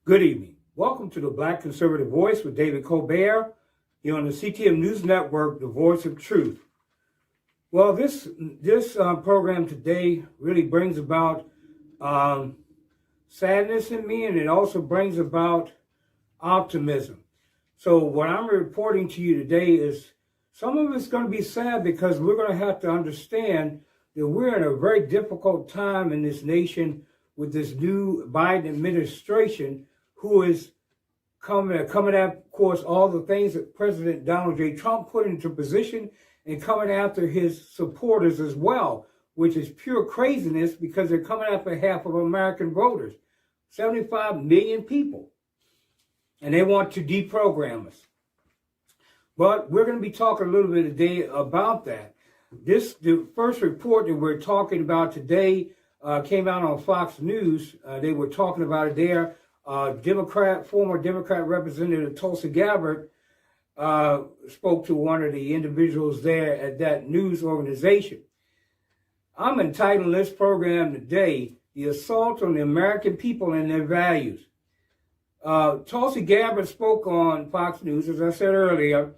Good evening. Welcome to the Black Conservative Voice with David Colbert here on the CTM News Network, the Voice of Truth. Well, this program today really brings about sadness in me, and it also brings about optimism. So what I'm reporting to you today is some of it's going to be sad because we're going to have to understand that we're in a very difficult time in this nation with this new Biden administration, who is coming at, of course, all the things that President Donald J. Trump put into position and coming after his supporters as well, which is pure craziness because they're coming after half of American voters, 75 million people, and they want to deprogram us. But we're going to be talking a little bit today about that. The first report that we're talking about today came out on Fox News. They were talking about it there. Former Democrat Representative Tulsi Gabbard spoke to one of the individuals there at that news organization. I'm entitling this program today, "The Assault on the American People and Their Values." Tulsi Gabbard spoke on Fox News, as I said earlier,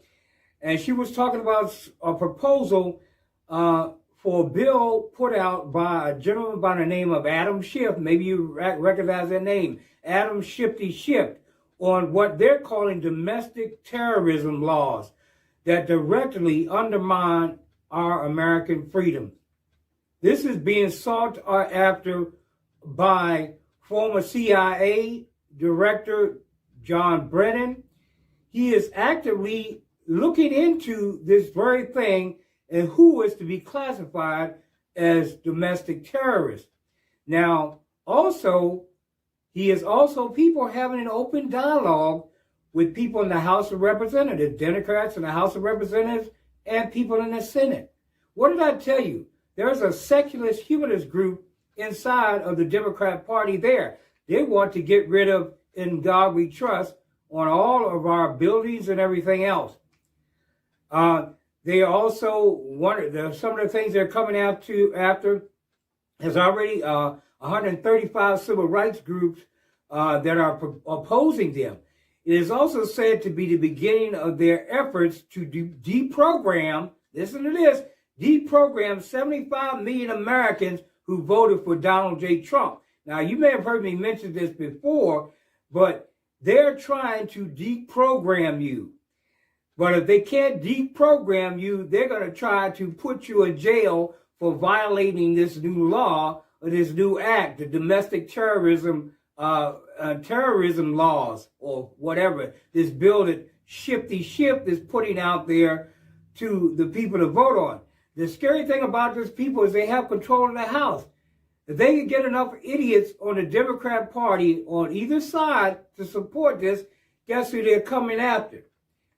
and she was talking about a proposal for a bill put out by a gentleman by the name of Adam Schiff. Maybe you recognize that name, Adam Shifty Schiff, on what they're calling domestic terrorism laws that directly undermine our American freedom. This is being sought after by former CIA Director John Brennan. He is actively looking into this very thing and who is to be classified as domestic terrorists. Now, he is also people having an open dialogue with people in the House of Representatives, Democrats in the House of Representatives, and people in the Senate. What did I tell you? There's a secularist humanist group inside of the Democrat Party there. They want to get rid of "In God We Trust" on all of our buildings and everything else. They also some of the things they're coming after is already 135 civil rights groups that are opposing them. It is also said to be the beginning of their efforts to deprogram, listen to this, deprogram 75 million Americans who voted for Donald J. Trump. Now, you may have heard me mention this before, but they're trying to deprogram you. But if they can't deprogram you, they're going to try to put you in jail for violating this new law or this new act, the domestic terrorism laws or whatever. This bill that Shifty Schiff is putting out there to the people to vote on. The scary thing about these people is they have control of the House. If they can get enough idiots on the Democrat Party on either side to support this, guess who they're coming after?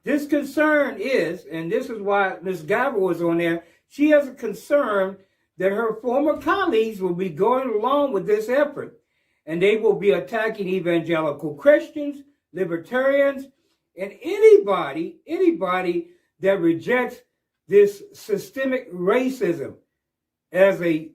This concern is, and this is why Ms. Gabbard was on there, she has a concern that her former colleagues will be going along with this effort, and they will be attacking evangelical Christians, libertarians, and anybody that rejects this systemic racism as a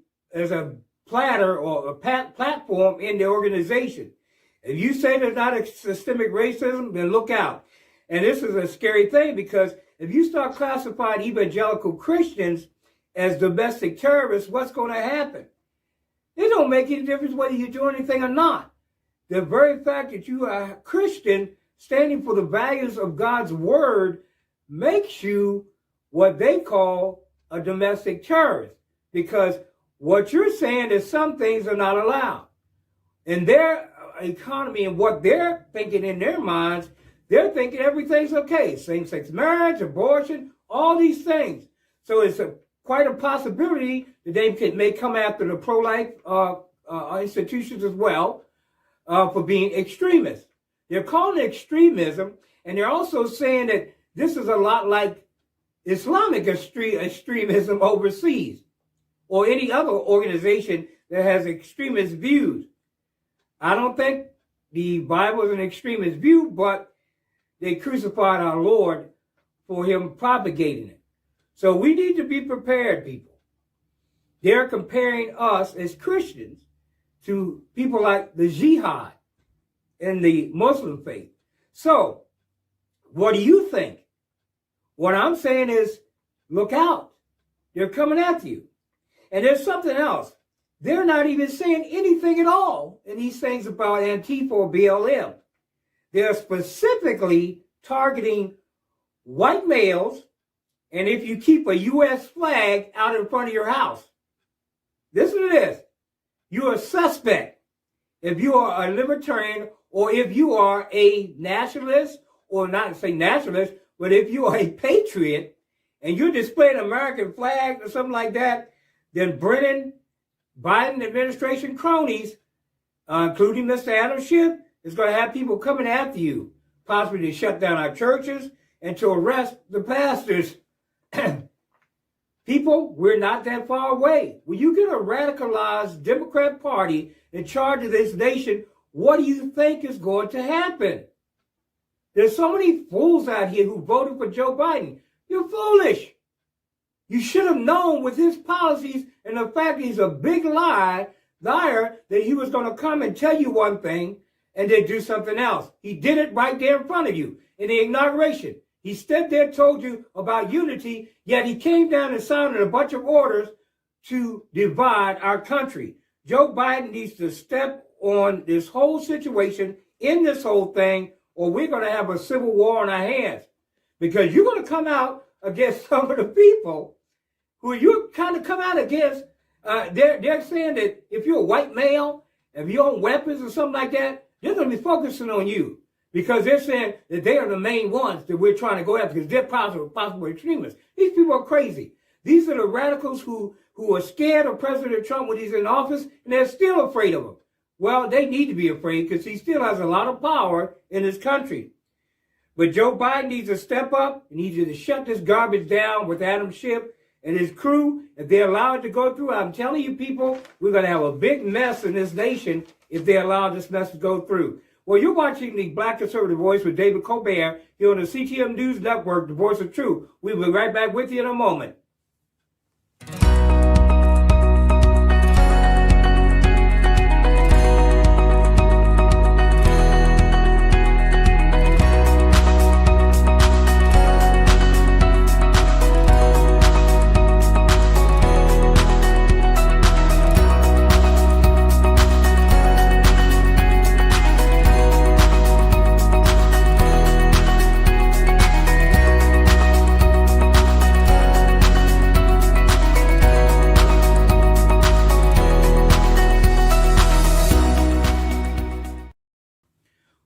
platter or a platform in the organization. If you say there's not a systemic racism, then look out. And this is a scary thing because if you start classifying evangelical Christians as domestic terrorists, what's going to happen? It don't make any difference whether you do anything or not. The very fact that you are a Christian standing for the values of God's word makes you what they call a domestic terrorist, because what you're saying is some things are not allowed. In their economy and what they're thinking in their minds, they're thinking everything's okay. Same-sex marriage, abortion, all these things. So it's quite a possibility that they may come after the pro-life institutions as well for being extremists. They're calling it extremism, and they're also saying that this is a lot like Islamic extremism overseas or any other organization that has extremist views. I don't think the Bible is an extremist view, but they crucified our Lord for him propagating it. So we need to be prepared, people. They're comparing us as Christians to people like the jihad. in the Muslim faith. So, what do you think? What I'm saying is, look out. They're coming after you. And there's something else. They're not even saying anything at all in these things about Antifa or BLM. They're specifically targeting white males, and if you keep a U.S. flag out in front of your house. Listen to this. You're a suspect if you are a libertarian or if you are a nationalist, or not say nationalist, but if you are a patriot and you're displaying an American flag or something like that, then Biden administration cronies, including Mr. Adam Schiff, is going to have people coming after you, possibly to shut down our churches and to arrest the pastors. People, we're not that far away. When you get a radicalized Democrat Party in charge of this nation, what do you think is going to happen? There's so many fools out here who voted for Joe Biden. You're foolish. You should have known with his policies and the fact he's a big liar, that he was going to come and tell you one thing and then do something else. He did it right there in front of you in the inauguration. He stood there, told you about unity, yet he came down and sounded a bunch of orders to divide our country. Joe Biden needs to step on this whole situation, in this whole thing, or we're going to have a civil war on our hands. Because you're going to come out against some of the people who you kind of come out against. They're saying that if you're a white male, if you own weapons or something like that, they're going to be focusing on you. Because they're saying that they are the main ones that we're trying to go after because they're possible extremists. These people are crazy. These are the radicals who are scared of President Trump when he's in office, and they're still afraid of him. Well, they need to be afraid because he still has a lot of power in this country. But Joe Biden needs to step up. He needs to shut this garbage down with Adam Schiff and his crew. If they allow it to go through, I'm telling you people, we're going to have a big mess in this nation if they allow this mess to go through. Well, you're watching the Black Conservative Voice with David Colbert here on the CTM News Network, the voice of truth. We'll be right back with you in a moment.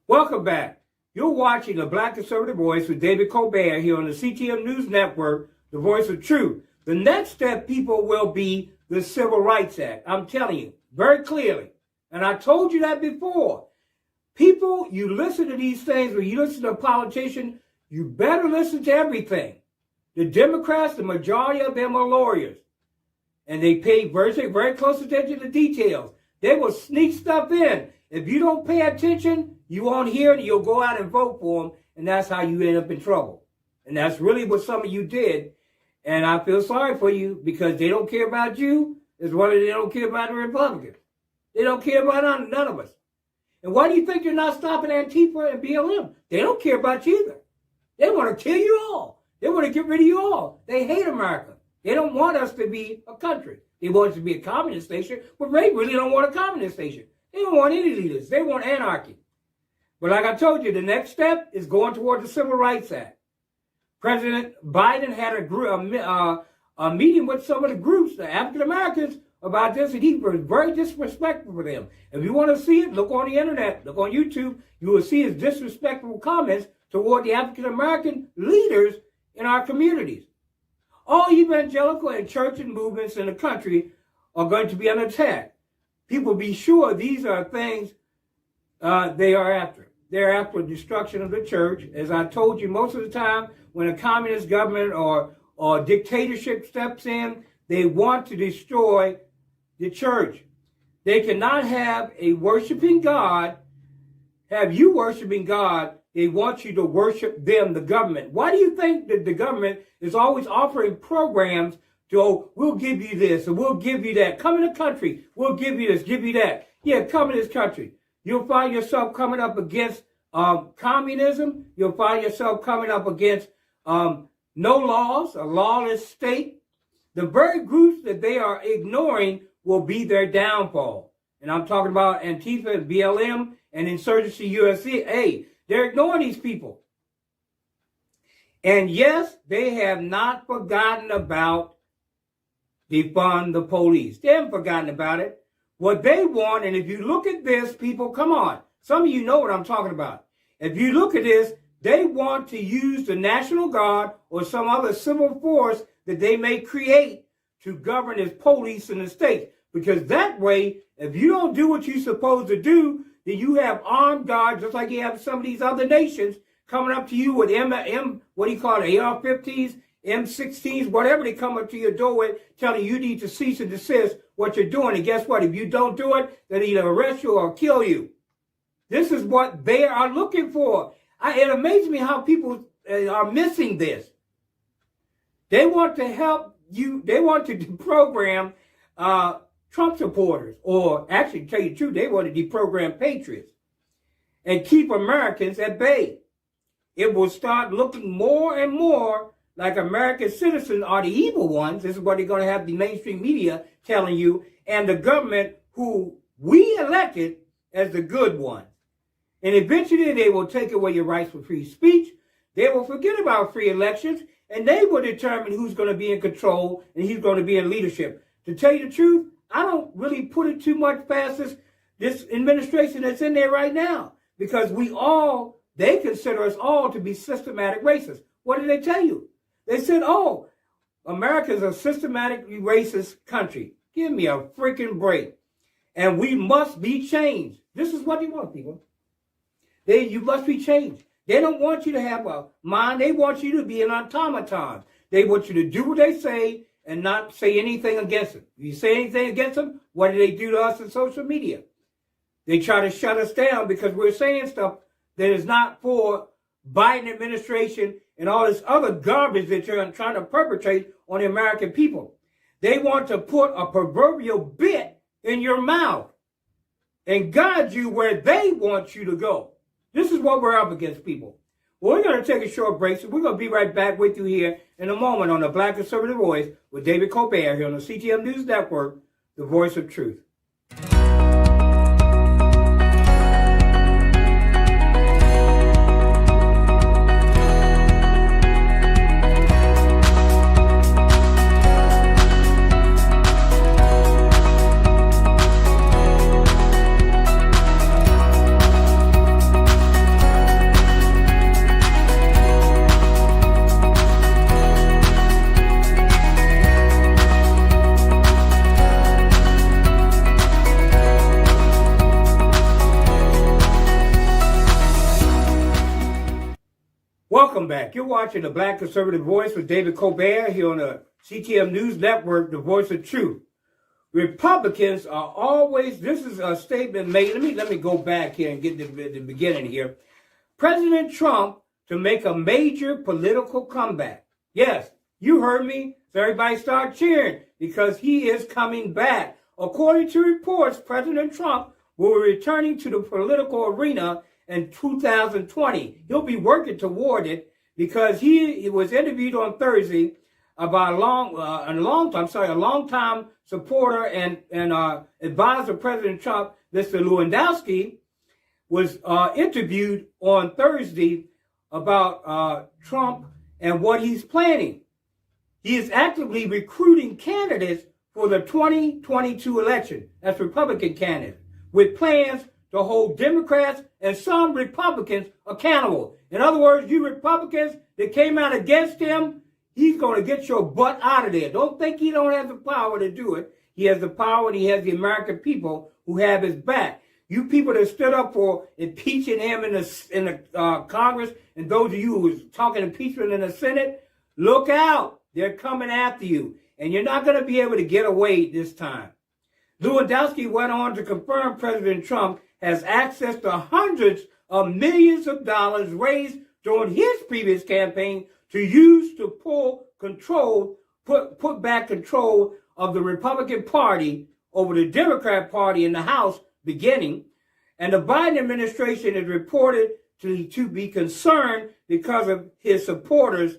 Welcome back. You're watching the Black Conservative Voice with David Colbert here on the CTM News Network, the voice of truth. The next step, people, will be the Civil Rights Act. I'm telling you very clearly. And I told you that before. People, you listen to these things, when you listen to a politician, you better listen to everything. The Democrats, the majority of them are lawyers. And they pay very close attention to details. They will sneak stuff in. If you don't pay attention, you won't hear it, you'll go out and vote for them, and that's how you end up in trouble. And that's really what some of you did. And I feel sorry for you because they don't care about you as well as they don't care about the Republicans. They don't care about none of us. And why do you think you're not stopping Antifa and BLM? They don't care about you either. They want to kill you all. They want to get rid of you all. They hate America. They don't want us to be a country. They want us to be a communist nation, but they really don't want a communist nation. They don't want any leaders. They want anarchy. But like I told you, the next step is going toward the Civil Rights Act. President Biden had a meeting with some of the groups, the African Americans, about this, and he was very disrespectful for them. If you want to see it, look on the internet, look on YouTube. You will see his disrespectful comments toward the African American leaders in our communities. All evangelical and church and movements in the country are going to be under attack. People be sure these are things they are after. They're after destruction of the church. As I told you, most of the time when a communist government or dictatorship steps in, they want to destroy the church. They cannot have a worshiping God, have you worshiping God. They want you to worship them, the government. Why do you think that the government is always offering programs to, oh, we'll give you this and we'll give you that. Come in the country. We'll give you this, give you that. Yeah, come in this country. You'll find yourself coming up against communism. You'll find yourself coming up against no laws, a lawless state. The very groups that they are ignoring will be their downfall. And I'm talking about Antifa, BLM, and Insurgency USA. They're ignoring these people. And yes, they have not forgotten about defund the police. They haven't forgotten about it. What they want, and if you look at this, people, come on. Some of you know what I'm talking about. If you look at this, they want to use the National Guard or some other civil force that they may create to govern as police in the state. Because that way, if you don't do what you're supposed to do, then you have armed guards, just like you have some of these other nations, coming up to you with AR-15s, M16s, whatever they come up to your door with, telling you need to cease and desist what you're doing. And guess what? If you don't do it, they'll either arrest you or kill you. This is what they are looking for. It amazes me how people are missing this. They want to help you. They want to deprogram Trump supporters, or actually, to tell you the truth, they want to deprogram patriots and keep Americans at bay. It will start looking more and more like American citizens are the evil ones. This is what they're going to have the mainstream media telling you, and the government who we elected as the good ones. And eventually they will take away your rights for free speech. They will forget about free elections, and they will determine who's going to be in control and who's going to be in leadership. To tell you the truth, I don't really put it too much past this administration that's in there right now, because they consider us all to be systematic racists. What did they tell you? They said, oh, America's a systematically racist country. Give me a freaking break. And we must be changed. This is what they want, people. You must be changed. They don't want you to have a mind. They want you to be an automaton. They want you to do what they say and not say anything against them. If you say anything against them, what do they do to us in social media? They try to shut us down because we're saying stuff that is not for Biden administration and all this other garbage that you're trying to perpetrate on the American people. They want to put a proverbial bit in your mouth and guide you where they want you to go. This is what we're up against, people. Well, we're going to take a short break, so we're going to be right back with you here in a moment on the Black Conservative Voice with David Colbert here on the CTM News Network, the voice of truth. Welcome back. You're watching the Black Conservative Voice with David Colbert here on the CTM News Network, the voice of truth. Republicans are always, this is a statement made, let me go back here and get to the beginning here. President Trump to make a major political comeback. Yes, you heard me. So everybody start cheering because he is coming back. According to reports, President Trump will be returning to the political arena in 2020. He'll be working toward it because he was interviewed on Thursday about a long-time supporter and advisor of President Trump, Mr. Lewandowski, was interviewed on Thursday about Trump and what he's planning. He is actively recruiting candidates for the 2022 election. That's Republican candidates, with plans to hold Democrats and some Republicans accountable. In other words, you Republicans that came out against him, he's going to get your butt out of there. Don't think he don't have the power to do it. He has the power, and he has the American people who have his back. You people that stood up for impeaching him in the Congress, and those of you who was talking impeachment in the Senate, look out. They're coming after you, and you're not going to be able to get away this time. Lewandowski went on to confirm President Trump has access to hundreds of millions of dollars raised during his previous campaign to use to put back control of the Republican Party over the Democrat Party in the House beginning. And the Biden administration is reported to be concerned because of his supporters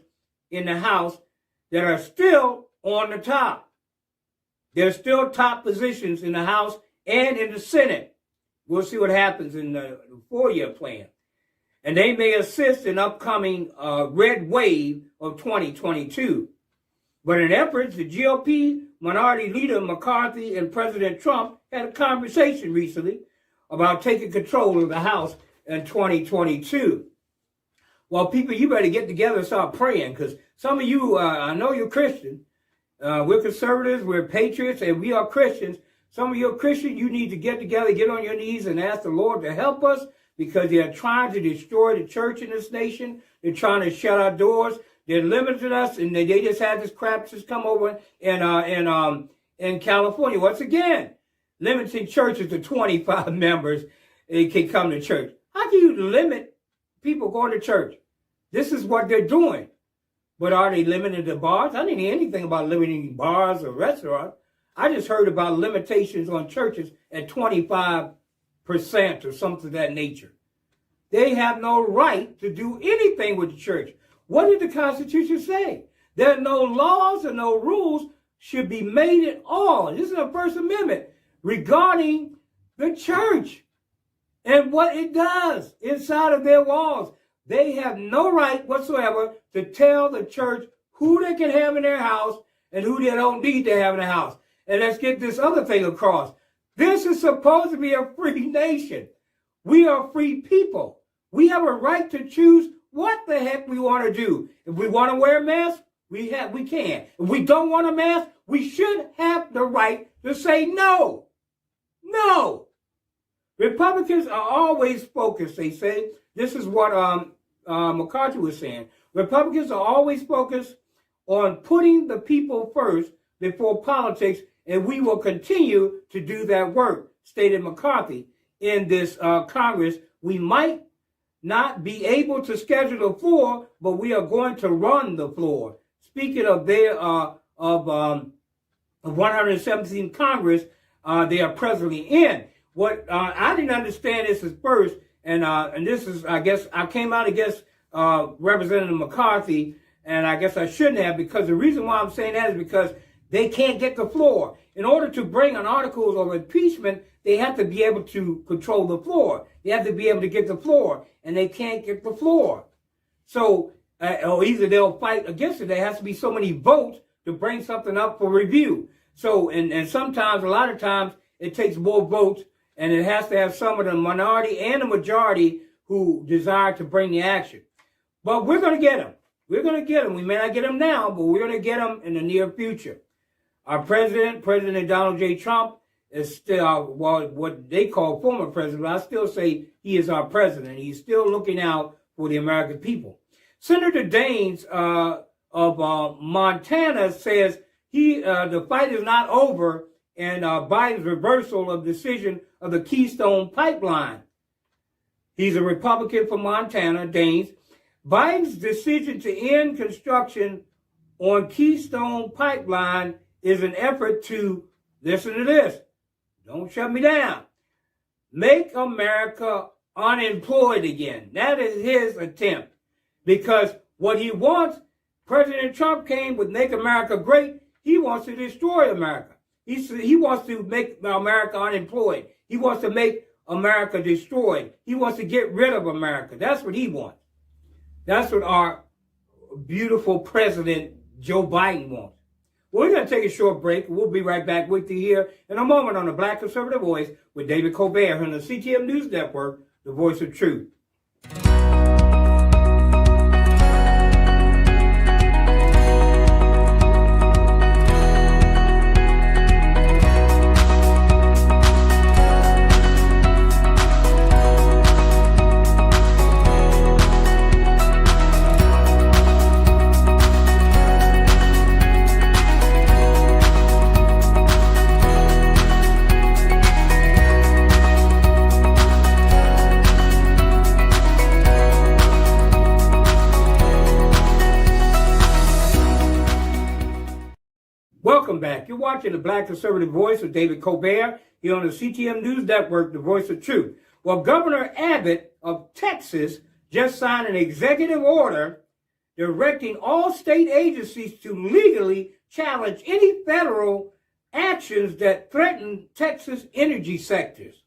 in the House that are still on the top. There's still top positions in the House and in the Senate. We'll see what happens in the 4-year plan. And they may assist in upcoming red wave of 2022. But in efforts, the GOP minority leader McCarthy and President Trump had a conversation recently about taking control of the House in 2022. Well, people, you better get together and start praying, because some of you, I know you're Christian. We're conservatives, we're patriots, and we are Christians. Some of you are Christians, you need to get together, get on your knees, and ask the Lord to help us, because they are trying to destroy the church in this nation. They're trying to shut our doors. They're limiting us, and they just had this crap just come over in California. Once again, limiting churches to 25 members can come to church. How can you limit people going to church? This is what they're doing. But are they limiting the bars? I didn't hear anything about limiting bars or restaurants. I just heard about limitations on churches at 25% or something of that nature. They have no right to do anything with the church. What did the Constitution say? There are no laws and no rules should be made at all. This is the First Amendment regarding the church and what it does inside of their walls. They have no right whatsoever to tell the church who they can have in their house and who they don't need to have in their house. And let's get this other thing across. This is supposed to be a free nation. We are free people. We have a right to choose what the heck we want to do. If we want to wear a mask, we can. If we don't want a mask, we should have the right to say no. No. Republicans are always focused, they say. This is what McCarthy was saying. Republicans are always focused on putting the people first before politics, and we will continue to do that work, stated McCarthy. In this Congress, we might not be able to schedule the floor, but we are going to run the floor. Speaking of their 117th Congress, they are presently in. What I didn't understand this at first, and this is, I guess, I came out against Representative McCarthy, and I guess I shouldn't have, because the reason why I'm saying that is because they can't get the floor. In order to bring an article of impeachment, they have to be able to control the floor. They have to be able to get the floor, and they can't get the floor. So, or either they'll fight against it. There has to be so many votes to bring something up for review. So, and sometimes, a lot of times, it takes more votes, and it has to have some of the minority and the majority who desire to bring the action. But we're going to get them. We're going to get them. We may not get them now, but we're going to get them in the near future. Our President Donald J. Trump, is still, well, what they call former president, but I still say he is our president. He's still looking out for the American people. Senator Daines of Montana says the fight is not over, and Biden's reversal of decision of the Keystone Pipeline. He's a Republican from Montana, Daines. Biden's decision to end construction on Keystone Pipeline is an effort to, listen to this, don't shut me down, make America unemployed again. That is his attempt. Because what he wants, President Trump came with Make America Great. He wants to destroy America. He wants to make America unemployed. He wants to make America destroyed. He wants to get rid of America. That's what he wants. That's what our beautiful president, Joe Biden, wants. Well, we're going to take a short break. We'll be right back with you here in a moment on the Black Conservative Voice with David Colbert on the CTM News Network, the voice of truth. Welcome back. You're watching the Black Conservative Voice with David Colbert here on the CTM News Network, the voice of truth. Well, Governor Abbott of Texas just signed an executive order directing all state agencies to legally challenge any federal actions that threaten Texas energy sectors.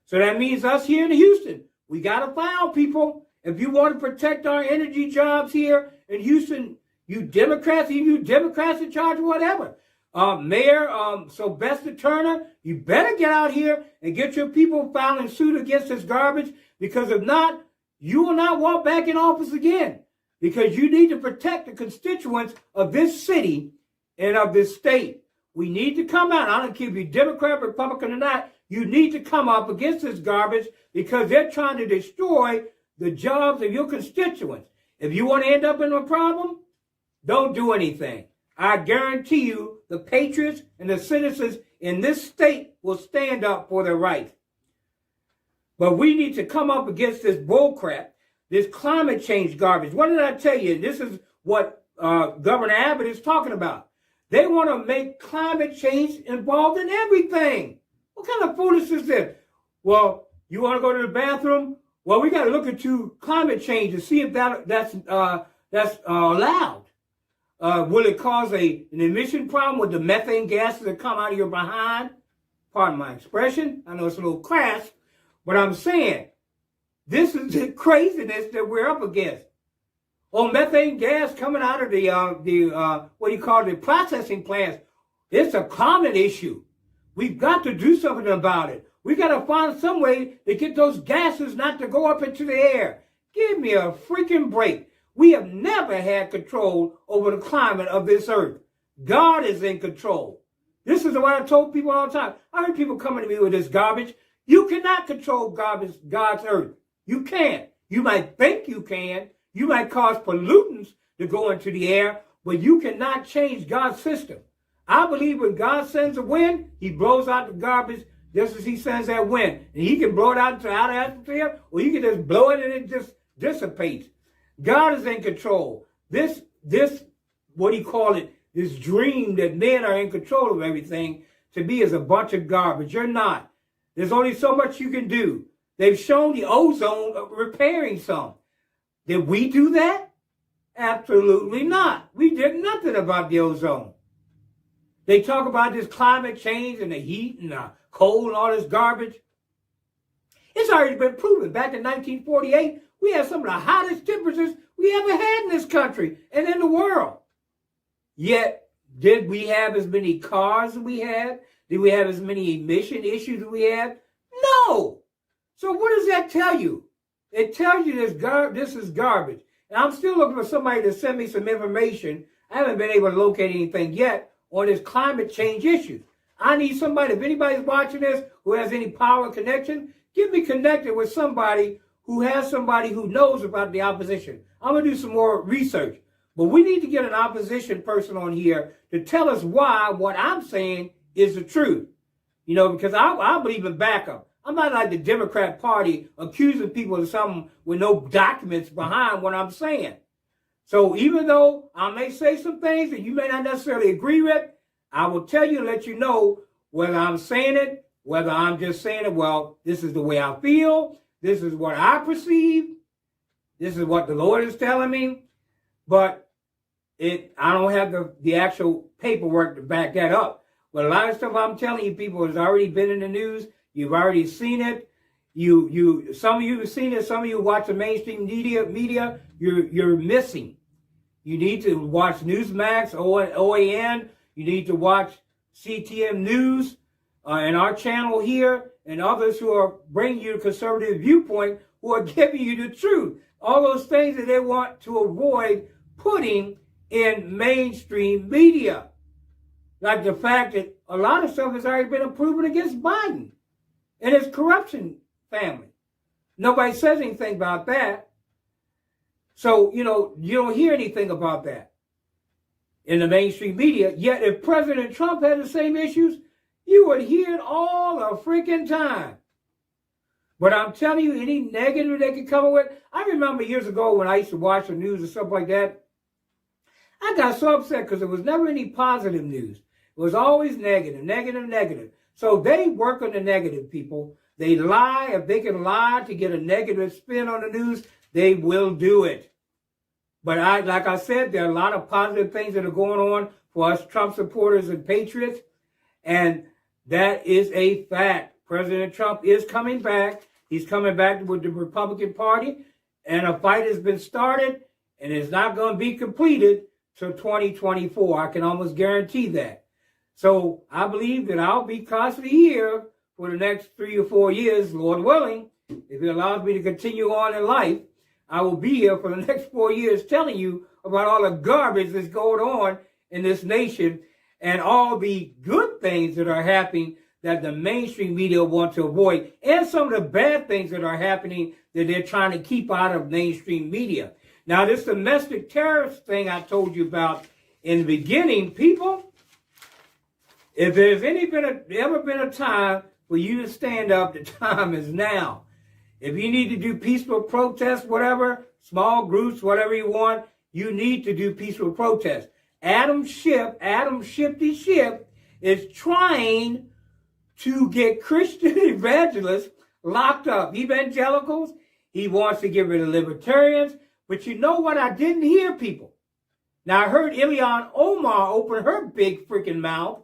So that means us here in Houston, we got to file, people. If you want to protect our energy jobs here in Houston, you Democrats in charge of whatever. Mayor Sylvester Turner, you better get out here and get your people filing suit against this garbage, because if not, you will not walk back in office again, because you need to protect the constituents of this city and of this state. We need to come out. I don't care if you're Democrat, Republican or not. You need to come up against this garbage, because they're trying to destroy the jobs of your constituents. If you want to end up in a problem, don't do anything. I guarantee you the patriots and the citizens in this state will stand up for their rights. But we need to come up against this bullcrap, this climate change garbage. What did I tell you? This is what Governor Abbott is talking about. They want to make climate change involved in everything. What kind of foolishness is this? Well, you want to go to the bathroom? Well, we got to look into climate change to see if that's allowed. Will it cause an emission problem with the methane gases that come out of your behind? Pardon my expression. I know it's a little crass, but I'm saying this is the craziness that we're up against. Oh, methane gas coming out of the processing plants. It's a common issue. We've got to do something about it. We got to find some way to get those gases not to go up into the air. Give me a freaking break. We have never had control over the climate of this earth. God is in control. This is what I told people all the time. I heard people coming to me with this garbage. You cannot control God's earth. You can't. You might think you can. You might cause pollutants to go into the air, but you cannot change God's system. I believe when God sends a wind, he blows out the garbage just as he sends that wind. And he can blow it out into the outer atmosphere, or he can just blow it and it just dissipates. God is in control. This, what do you call it, this dream that men are in control of everything, to me is a bunch of garbage. You're not. There's only so much you can do. They've shown the ozone repairing some. Did we do that? Absolutely not. We did nothing about the ozone. They talk about this climate change and the heat and the cold and all this garbage. It's already been proven. Back in 1948, we had some of the hottest temperatures we ever had in this country and in the world. Yet, did we have as many cars as we had? Did we have as many emission issues as we had? No. So what does that tell you? It tells you this is garbage. And I'm still looking for somebody to send me some information. I haven't been able to locate anything yet on this climate change issue. I need somebody, if anybody's watching this who has any power connection, get me connected with somebody who has somebody who knows about the opposition. I'm going to do some more research. But we need to get an opposition person on here to tell us why what I'm saying is the truth. You know, because I believe in backup. I'm not like the Democrat Party accusing people of something with no documents behind what I'm saying. So even though I may say some things that you may not necessarily agree with, I will tell you and let you know whether I'm saying it, whether I'm just saying it, well, this is the way I feel, this is what I perceive, this is what the Lord is telling me, but I don't have the actual paperwork to back that up. But a lot of stuff I'm telling you people has already been in the news. You've already seen it. Some of you have seen it. Some of you watch the mainstream media. You're missing. You need to watch Newsmax, OAN. You need to watch CTM News and our channel here, and others who are bringing you a conservative viewpoint, who are giving you the truth. All those things that they want to avoid putting in mainstream media. Like the fact that a lot of stuff has already been proven against Biden and his corruption family. Nobody says anything about that. So, you don't hear anything about that in the mainstream media. Yet if President Trump had the same issues, you would hear it all the freaking time. But I'm telling you, any negative they could come up with. I remember years ago when I used to watch the news and stuff like that, I got so upset because there was never any positive news. It was always negative, negative, negative. So they work on the negative, people. They lie. If they can lie to get a negative spin on the news, they will do it. But like I said, there are a lot of positive things that are going on for us Trump supporters and patriots. And that is a fact. President Trump is coming back. He's coming back with the Republican Party. And a fight has been started. And it's not going to be completed till 2024. I can almost guarantee that. So I believe that I'll be constantly here for the next 3 or 4 years, Lord willing. If He allows me to continue on in life, I will be here for the next 4 years telling you about all the garbage that's going on in this nation and all the good things that are happening that the mainstream media want to avoid, and some of the bad things that are happening that they're trying to keep out of mainstream media. Now, this domestic terrorist thing I told you about in the beginning, people, if there's ever been a time for you to stand up, the time is now. If you need to do peaceful protests, whatever, small groups, whatever you want, you need to do peaceful protests. Adam Shifty Schiff, is trying to get Christian evangelists locked up. Evangelicals, he wants to get rid of libertarians. But you know what I didn't hear, people? Now, I heard Ilhan Omar open her big freaking mouth.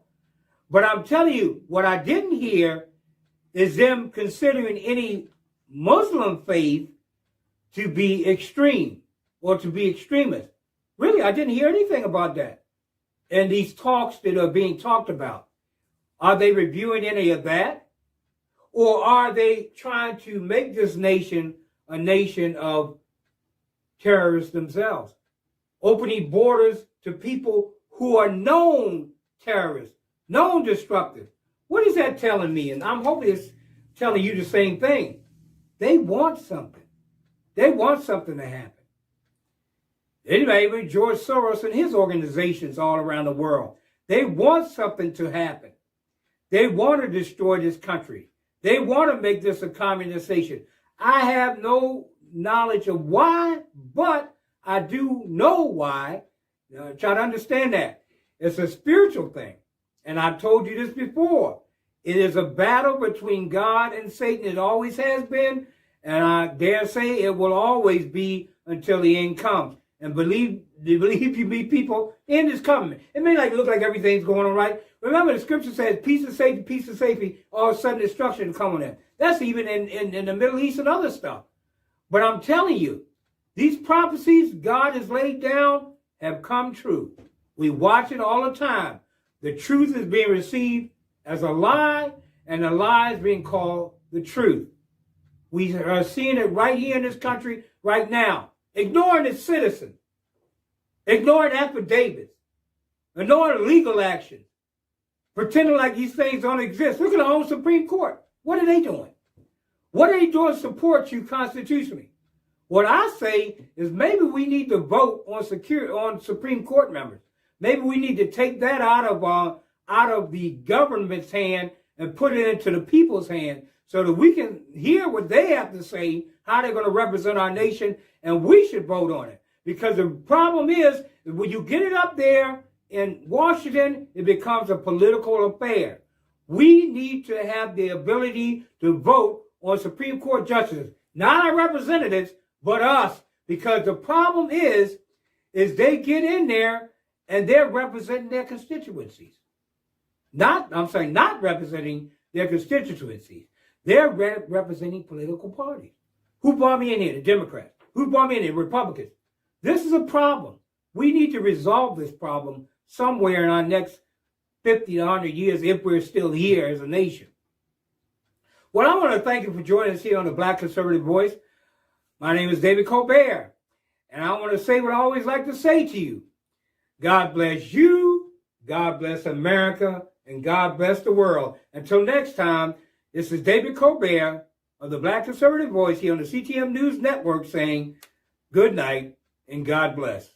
But I'm telling you, what I didn't hear is them considering any Muslim faith to be extreme or to be extremist. Really, I didn't hear anything about that in these talks that are being talked about. Are they reviewing any of that? Or are they trying to make this nation a nation of terrorists themselves? Opening borders to people who are known terrorists, known destructive. What is that telling me? And I'm hoping it's telling you the same thing. They want something. They want something to happen. Anyway, with George Soros and his organizations all around the world, they want something to happen. They want to destroy this country. They want to make this a communist nation. I have no knowledge of why, but I do know why. Try to understand that. It's a spiritual thing. And I've told you this before. It is a battle between God and Satan. It always has been. And I dare say it will always be until the end comes. And believe you me, people, the end is coming. It may look like everything's going all right. Remember, the scripture says, peace and safety, all of a sudden destruction coming in. That's even in the Middle East and other stuff. But I'm telling you, these prophecies God has laid down have come true. We watch it all the time. The truth is being received as a lie, and the lie is being called the truth. We are seeing it right here in this country right now. Ignoring its citizens, ignoring affidavits, ignoring legal action, pretending like these things don't exist. Look at our own Supreme Court. What are they doing? What are they doing to support you constitutionally? What I say is maybe we need to vote on Supreme Court members. Maybe we need to take that out of the government's hand and put it into the people's hand so that we can hear what they have to say, how they're going to represent our nation, and we should vote on it. Because the problem is, when you get it up there in Washington, it becomes a political affair. We need to have the ability to vote on Supreme Court justices, not our representatives, but us. Because the problem is they get in there and they're representing their constituencies. Not representing their constituencies. They're representing political parties. Who brought me in here? The Democrats. Who brought me in here? Republicans. This is a problem. We need to resolve this problem somewhere in our next 50 to 100 years if we're still here as a nation. Well, I want to thank you for joining us here on the Black Conservative Voice. My name is David Colbert, and I want to say what I always like to say to you. God bless you, God bless America, and God bless the world. Until next time, this is David Colbert of the Black Conservative Voice here on the CTM News Network saying good night and God bless.